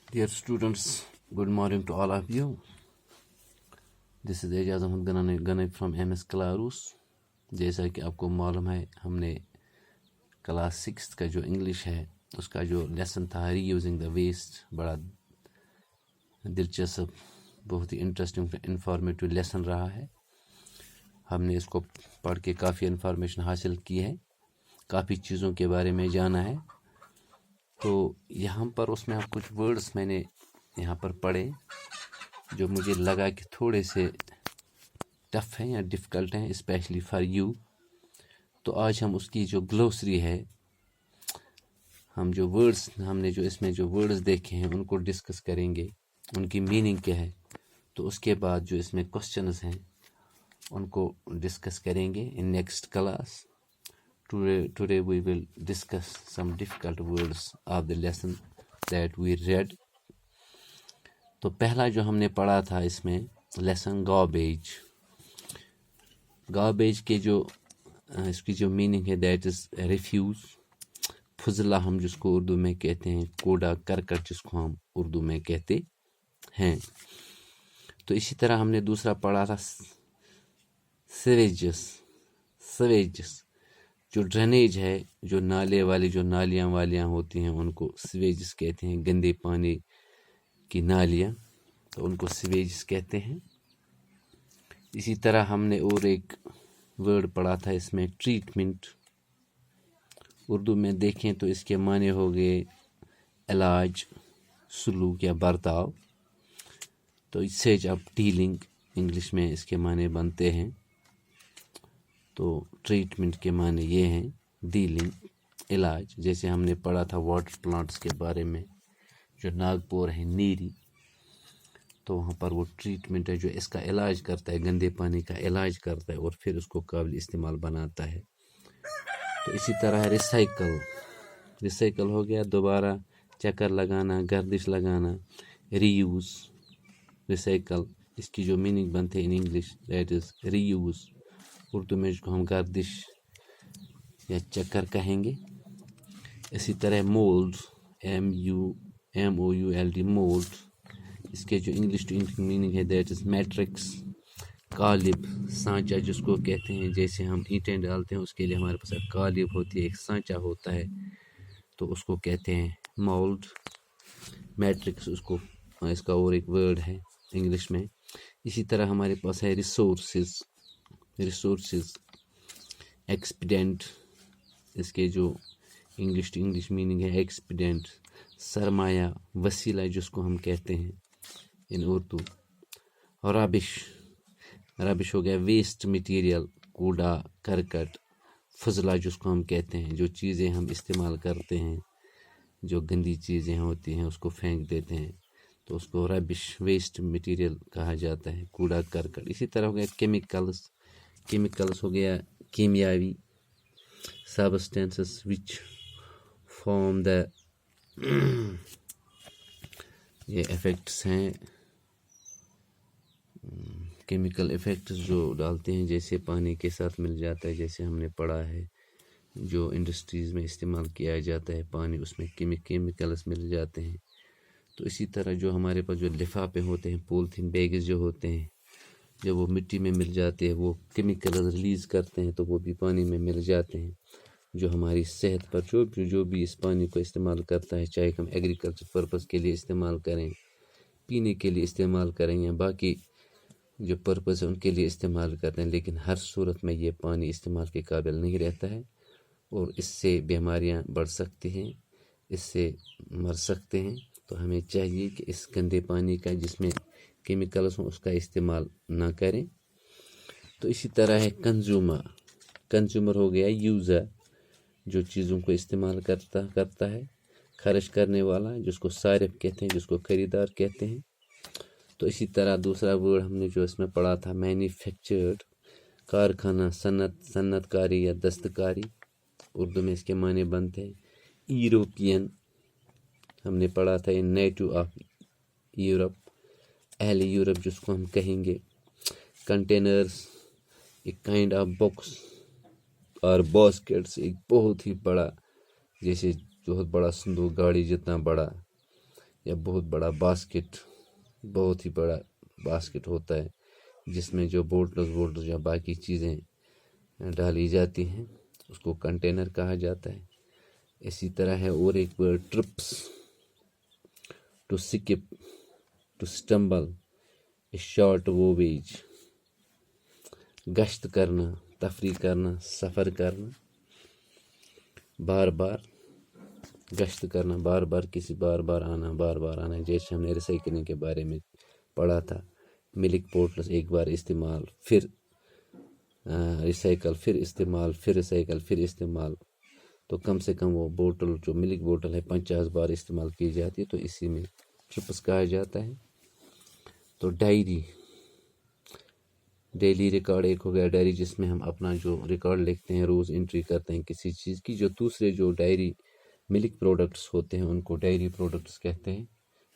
Dear students, good morning to all of you. This is Ejaz Ahmed Ganay from MS Clarus. جیسا کہ آپ کو معلوم ہے ہم نے کلاس 6 کا جو انگلش ہے اس کا جو لیسن تھا ری یوزنگ دا ویسٹ، بڑا دلچسپ، بہت ہی انٹرسٹنگ انفارمیٹو لیسن رہا ہے. ہم نے اس کو پڑھ کے کافی انفارمیشن حاصل کی ہے، کافی چیزوں کے بارے میں جانا ہے. تو یہاں پر اس میں آپ کچھ ورڈز میں نے یہاں پر پڑھے جو مجھے لگا کہ تھوڑے سے ٹف ہیں یا ڈیفیکلٹ ہیں، اسپیشلی فار یو. تو آج ہم اس کی جو گلوسری ہے، ہم جو ورڈز ہم نے جو اس میں جو ورڈز دیکھے ہیں ان کو ڈسکس کریں گے، ان کی میننگ کیا ہے. تو اس کے بعد جو اس میں کوسچنز ہیں ان کو ڈسکس کریں گے in next class. Today we will discuss some difficult words of the lesson that we read. تو پہلا جو ہم نے پڑھا تھا اس میں لیسن گاربیج. گاربیج کے جو اس کی جو میننگ ہے دیٹ از ریفیوز، فضلہ ہم جس کو اردو میں کہتے ہیں، کوڑا کرکٹ جس کو ہم اردو میں کہتے ہیں. تو اسی طرح ہم نے دوسرا پڑھا تھا سویجز جو ڈرینیج ہے، جو نالے والی جو نالیاں ہوتی ہیں ان کو سویجز کہتے ہیں، گندے پانی کی نالیاں، تو ان کو سویجز کہتے ہیں. اسی طرح ہم نے اور ایک ورڈ پڑھا تھا اس میں ٹریٹمنٹ. اردو میں دیکھیں تو اس کے معنی ہو گئے علاج، سلوک یا برتاؤ. تو اسیج آف ڈیلنگ انگلش میں اس کے معنی بنتے ہیں. تو ٹریٹمنٹ کے معنی یہ ہیں ڈیلنگ، علاج. جیسے ہم نے پڑھا تھا واٹر پلانٹس کے بارے میں، جو ناگپور ہے نیری، تو وہاں پر وہ ٹریٹمنٹ ہے جو اس کا علاج کرتا ہے، گندے پانی کا علاج کرتا ہے اور پھر اس کو قابل استعمال بناتا ہے. تو اسی طرح ریسائکل ہو گیا دوبارہ چکر لگانا، گردش لگانا. ری یوز، ریسائکل، اس کی جو میننگ بنتے ہیں in English that is reuse. Urdu میں اس کو ہم گردش یا چکر کہیں گے. اسی طرح مولڈ، MOULD، مولڈ، اس کے جو انگلش ٹو انگلش میننگ ہے دیٹ از میٹرکس. قالب، سانچہ جس کو کہتے ہیں، جیسے ہم اینٹیں ڈالتے ہیں اس کے لیے ہمارے پاس ایک قالب ہوتی ہے، ایک سانچہ ہوتا ہے، تو اس کو کہتے ہیں مولڈ. میٹرکس اس کا اور ایک ورڈ ہے انگلش میں. اسی طرح ہمارے پاس ہے ریسورسز، ایکسپیڈنٹ، اس کے جو انگلش ٹو انگلش میننگ ہے ایکسپیڈنٹ. سرمایہ، وسیلہ جس کو ہم کہتے ہیں ان اردو. ربش ہو گیا ویسٹ مٹیریل، کوڑا کرکٹ. فضلہ جس کو ہم کہتے ہیں جو چیزیں ہم استعمال کرتے ہیں، جو گندی چیزیں ہوتی ہیں اس کو پھینک دیتے ہیں، تو اس کو ربش، ویسٹ مٹیریل کہا جاتا ہے، کوڑا کرکٹ. اسی طرح ہو گیا کیمیکلز ہو گیا کیمیاوی، سبسٹینسز وچ فارم دا یہ افیکٹس ہیں، کیمیکل افیکٹس جو ڈالتے ہیں، جیسے پانی کے ساتھ مل جاتا ہے، جیسے ہم نے پڑھا ہے جو انڈسٹریز میں استعمال کیا جاتا ہے پانی، اس میں کیمیکلز مل جاتے ہیں. تو اسی طرح جو ہمارے پاس جو لفافے ہوتے ہیں، پولیتھین بیگز جو ہوتے ہیں، جب وہ مٹی میں مل جاتے ہیں وہ کیمیکل ریلیز کرتے ہیں تو وہ بھی پانی میں مل جاتے ہیں، جو ہماری صحت پر جو بھی اس پانی کو استعمال کرتا ہے، چاہے ہم ایگریکلچر پرپز کے لیے استعمال کریں، پینے کے لیے استعمال کریں یا باقی جو پرپز ہے ان کے لیے استعمال کرتے ہیں، لیکن ہر صورت میں یہ پانی استعمال کے قابل نہیں رہتا ہے اور اس سے بیماریاں بڑھ سکتی ہیں، اس سے مر سکتے ہیں. تو ہمیں چاہیے کہ اس گندے پانی کا جس میں کیمیکلز ہوں اس کا استعمال نہ کریں. تو اسی طرح ہے کنزیومر ہو گیا یوزر، جو چیزوں کو استعمال کرتا ہے، خرچ کرنے والا جس کو صارف کہتے ہیں، جس کو خریدار کہتے ہیں. تو اسی طرح دوسرا ورڈ ہم نے جو اس میں پڑھا تھا مینوفیکچرڈ، کارخانہ، صنعت کاری یا دستکاری. اردو میں اس کے معنی بنتے ہیں یوروپین. ہم نے پڑھا تھا نیٹو آف یورپ، اہل یورپ جس کو ہم کہیں گے. کنٹینرز، ایک کائنڈ آف باکس اور باسکٹس، ایک بہت ہی بڑا، جیسے بہت بڑا صندوق، گاڑی جتنا بڑا یا بہت بڑا باسکٹ، بہت ہی بڑا باسکٹ ہوتا ہے جس میں جو بوٹلز یا باقی چیزیں ڈالی جاتی ہیں، اس کو کنٹینر کہا جاتا ہے۔ اسی طرح ہے اور ایک word trips, to skip, to stumble, a short voyage, گشت کرنا، تفریح کرنا، سفر کرنا، بار بار گشت کرنا، بار بار آنا، جیسے ہم نے ریسائکلنگ کے بارے میں پڑھا تھا، ملک بوٹلز ایک بار استعمال، پھر ریسائکل، پھر استعمال، پھر ریسائکل، پھر استعمال، تو کم سے کم وہ بوٹل جو ملک بوٹل ہے 50 بار استعمال کی جاتی ہے، تو اسی میں ٹرپس کہا جاتا ہے۔ تو ڈائری، ڈیلی ریکارڈ ایک ہو گیا ڈائری، جس میں ہم اپنا جو ریکارڈ لکھتے ہیں، روز انٹری کرتے ہیں کسی چیز کی۔ جو دوسرے جو ڈائری ملک پروڈکٹس ہوتے ہیں ان کو ڈائری پروڈکٹس کہتے ہیں،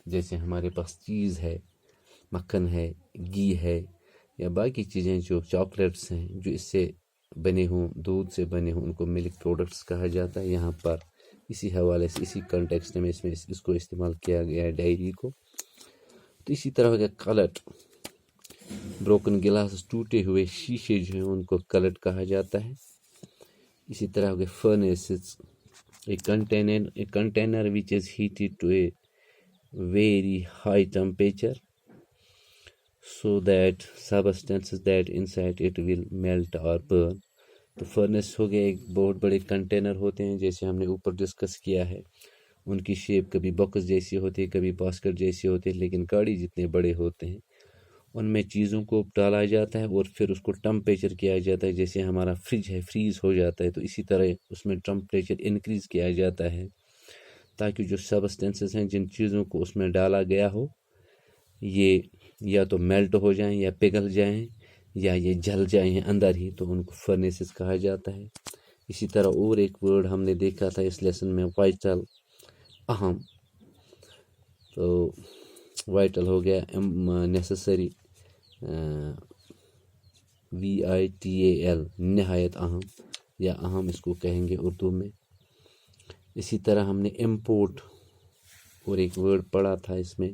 جیسے ہمارے پاس چیز ہے، مکھن ہے، گھی ہے، یا باقی چیزیں جو چاکلیٹس ہیں جو اس سے بنے ہوں، دودھ سے بنے ہوں، ان کو ملک پروڈکٹس کہا جاتا ہے۔ یہاں پر اسی حوالے سے اسی کنٹیکسٹ میں اس کو استعمال کیا گیا ہے ڈائری کو۔ تو اسی طرح ہو گیا کلٹ، بروکن گلاس، ٹوٹے ہوئے شیشے جو ہیں ان کو کلٹ کہا جاتا ہے۔ اسی طرح ہو گیا فرنیسز، a container which is heated to a very high temperature so that substances that inside it will melt or burn۔ تو فرنس ہو گیا ایک بہت بڑے کنٹینر ہوتے ہیں، جیسے ہم نے اوپر ڈسکس کیا ہے، ان کی شیپ کبھی باکس جیسی ہوتی ہے، کبھی باسکٹ جیسی ہوتی ہے، لیکن گاڑی جتنے بڑے ہوتے ہیں ان میں چیزوں کو ڈالا جاتا ہے اور پھر اس کو ٹمپریچر کیا جاتا ہے، جیسے ہمارا فریج ہے فریز ہو جاتا ہے، تو اسی طرح اس میں ٹمپریچر انکریز کیا جاتا ہے تاکہ جو سبسٹینسز ہیں جن چیزوں کو اس میں ڈالا گیا ہو یہ یا تو میلٹ ہو جائیں یا پگھل جائیں یا یہ جل جائیں اندر ہی، تو ان کو فرنیسز کہا جاتا ہے۔ اسی طرح اور ایک ورڈ ہم نے دیکھا تھا اس لیسن میں، وائٹل، اہم۔ تو وائٹل ہو گیا نیسسری، VITAL، نہایت اہم یا اہم اس کو کہیں گے اردو میں۔ اسی طرح ہم نے امپورٹ اور ایک ورڈ پڑھا تھا اس میں،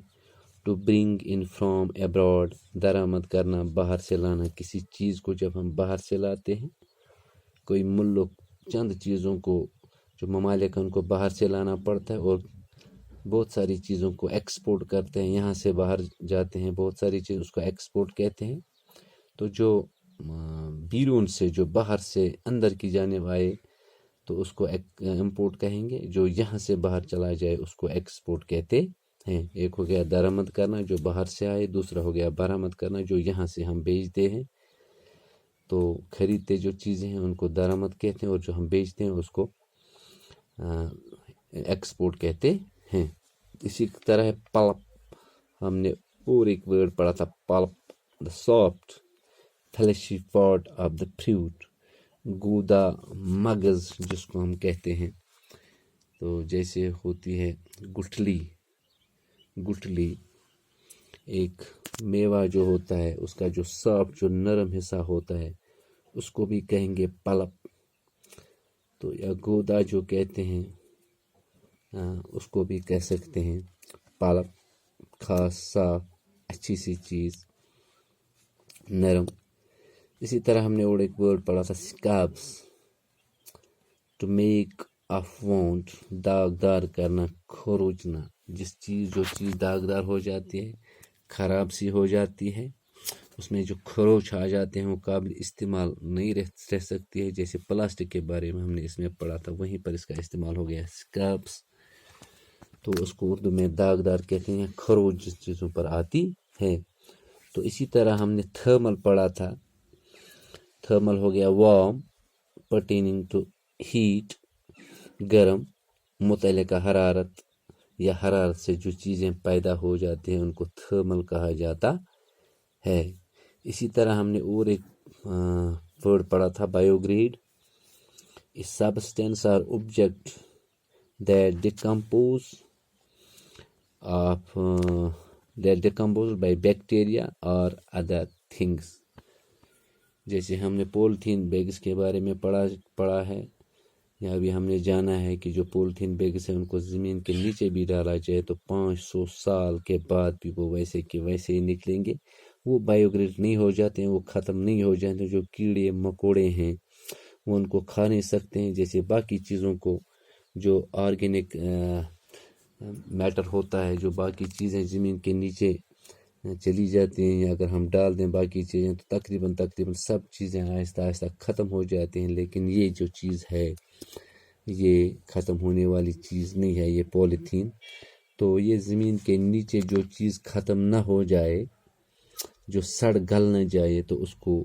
to bring in from abroad, درآمد کرنا، باہر سے لانا کسی چیز کو۔ جب ہم باہر سے لاتے ہیں کوئی ملک چند چیزوں کو، جو ممالک ہیں ان کو باہر سے لانا پڑتا ہے، اور بہت ساری چیزوں کو ایکسپورٹ کرتے ہیں، یہاں سے باہر جاتے ہیں بہت ساری چیز، اس کو ایکسپورٹ کہتے ہیں۔ تو جو بیرون سے، جو باہر سے اندر کی جانب آئے تو اس کو امپورٹ کہیں گے، جو یہاں سے باہر چلا جائے اس کو ایکسپورٹ کہتے ہیں۔ ایک ہو گیا درآمد کرنا جو باہر سے آئے، دوسرا ہو گیا برآمد کرنا جو یہاں سے ہم بیچتے ہیں۔ تو خریدتے جو چیزیں ہیں ان کو درآمد کہتے ہیں، اور جو ہم بیچتے ہیں اس کو ایکسپورٹ کہتے ہیں۔ اسی طرح پلپ، ہم نے اور ایک ورڈ پڑھا تھا pulp, the soft fleshy part of the fruit, گودا، مغز جس کو ہم کہتے ہیں، تو جیسے ہوتی ہے گٹھلی ایک میوہ جو ہوتا ہے اس کا جو سافٹ، جو نرم حصہ ہوتا ہے اس کو بھی کہیں گے پلپ۔ تو یا گودا جو کہتے ہیں اس کو بھی کہہ سکتے ہیں پلپ، خاص، صاف، اچھی سی چیز، نرم۔ اسی طرح ہم نے اور ایک ورڈ پڑھا تھا اسکابس، ٹو میک آف وونٹ، داغدار کرنا، کھروچنا، جو چیز داغدار ہو جاتی ہے، خراب سی ہو جاتی ہے، اس میں جو خروچ آ جاتے ہیں وہ قابل استعمال نہیں رہ سکتی ہے، جیسے پلاسٹک کے بارے میں ہم نے اس میں پڑھا تھا، وہیں پر اس کا استعمال ہو گیا اسکابس۔ تو اس کو اردو میں داغدار کہتے ہیں، خروچ جس چیزوں پر آتی ہے۔ تو اسی طرح ہم نے تھرمل پڑھا تھا، تھرمل ہو گیا وارم، پرٹیننگ ٹو ہیٹ، گرم، متعلقہ حرارت یا حرارت سے جو چیزیں پیدا ہو جاتی ہیں ان کو تھرمل کہا جاتا ہے۔ اسی طرح ہم نے اور ایک ورڈ پڑھا تھا بایوگریڈ، اے سبسٹینس اور object that decompose by bacteria or other things۔ جیسے ہم نے پولیتھین بیگز کے بارے میں پڑھا ہے، یا ابھی ہم نے جانا ہے کہ جو پولیتھین بیگس ہیں ان کو زمین کے نیچے بھی ڈالا جائے تو 500 سال کے بعد بھی وہ ویسے کہ ویسے ہی نکلیں گے. وہ بایوگریڈ نہیں ہو جاتے ہیں, وہ ختم نہیں ہو جاتے. جو کیڑے مکوڑے ہیں وہ ان کو کھا نہیں سکتے ہیں, جیسے باقی چیزوں کو جو آرگینک میٹر ہوتا ہے, جو باقی چیزیں زمین کے نیچے چلی جاتی ہیں, یا اگر ہم ڈال دیں باقی چیزیں تو تقریباً سب چیزیں آہستہ آہستہ ختم ہو جاتی ہیں. لیکن یہ جو چیز ہے یہ ختم ہونے والی چیز نہیں ہے, یہ پولیتھین. تو یہ زمین کے نیچے جو چیز ختم نہ ہو جائے, جو سڑ گل نہ جائے, تو اس کو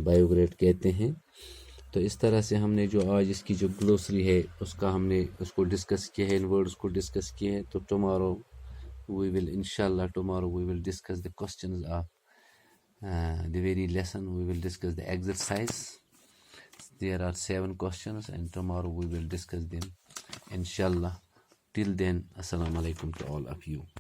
بایوگریڈ کہتے ہیں. تو اس طرح سے ہم نے جو آج اس کی جو گلوسری ہے اس کا ہم نے اس کو ڈسکس کیا ہے, ان ورڈز کو ڈسکس کیا ہے. تو tomorrow we will discuss the questions of the very lesson. We will discuss the exercise. There are 7 questions and tomorrow we will discuss them inshallah. Till then, assalamu alaikum to all of you.